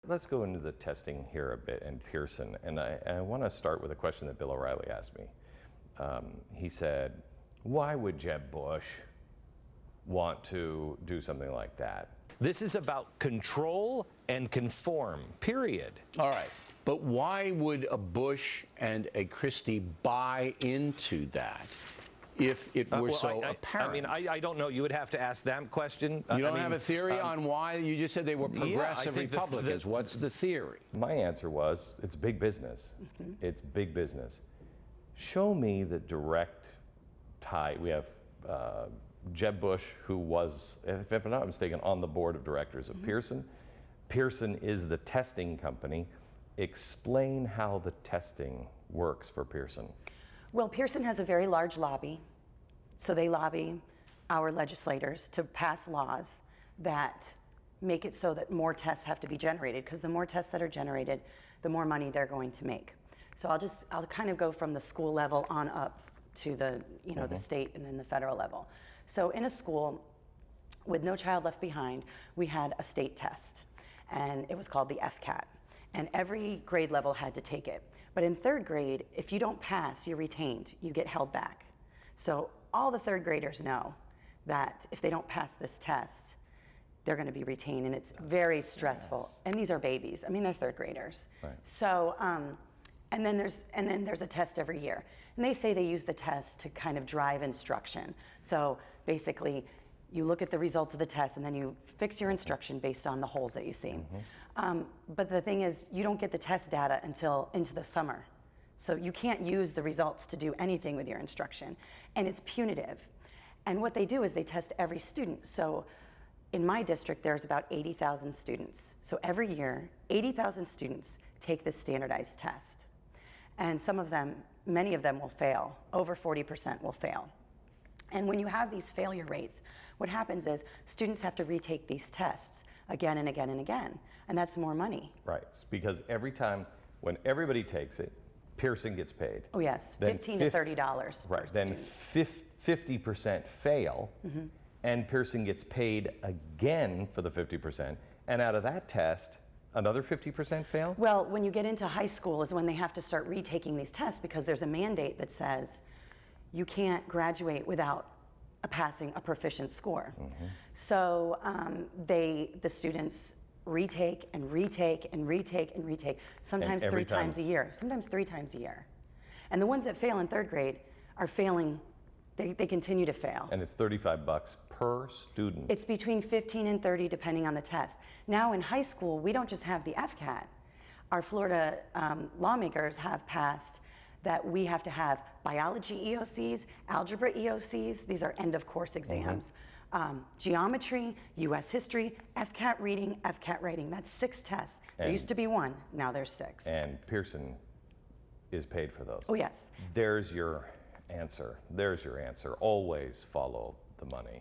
Let's go into the testing here a bit and Pearson. And I want to start with a question that Bill O'Reilly asked me. He said, why would Jeb Bush want to do something like that? This is about control and conform, period. All right. But why would a Bush and a Christie buy into that if it were so apparent? I mean, I don't know. You would have to ask that question. You don't have a theory on why? You just said they were progressive Republicans. What's the theory? My answer was, it's big business. It's big business. Show me the direct tie. We have Jeb Bush, who was, if I'm not mistaken, on the board of directors of Pearson. Pearson is the testing company. Explain how the testing works for Pearson. Well, Pearson has a very large lobby, so they lobby our legislators to pass laws that make it so that more tests have to be generated, because the more tests that are generated, the more money they're going to make. So I'll kind of go from the school level on up to the, the state and then the federal level. So in a school with No Child Left Behind, we had a state test, and it was called the FCAT. And every grade level had to take it. But in third grade, if you don't pass, you're retained. You get held back. So all the third graders know that if they don't pass this test, they're going to be retained, and it's very stressful. Yes. And these are babies. I mean, they're third graders. Right. So, and then there's a test every year. And they say they use the test to kind of drive instruction. So basically, you look at the results of the test, and then you fix your instruction based on the holes that you see. But the thing is, you don't get the test data until into the summer. So you can't use the results to do anything with your instruction. And it's punitive. And what they do is they test every student. So in my district, there's about 80,000 students. So every year, 80,000 students take this standardized test. And some of them, many of them will fail. Over 40% will fail. And when you have these failure rates, what happens is students have to retake these tests again and again and again, and that's more money. Right, because every time, when everybody takes it, Pearson gets paid. Oh yes, $15 to $30 Right, then 50% fail, and Pearson gets paid again for the 50%, and out of that test, another 50% fail? Well, when you get into high school is when they have to start retaking these tests, because there's a mandate that says you can't graduate without passing a proficient score. So the students retake and retake and retake and retake, sometimes three times a year, sometimes 3 times a year. And the ones that fail in third grade are failing, they continue to fail. And it's $35 per student. It's between 15 and 30 depending on the test. Now in high school, we don't just have the FCAT. Our Florida lawmakers have passed that we have to have biology EOCs, algebra EOCs, these are end of course exams, geometry, US history, FCAT reading, FCAT writing. That's 6 tests. There used to be 1, now there's 6. And Pearson is paid for those. Oh yes. There's your answer. There's your answer. Always follow the money.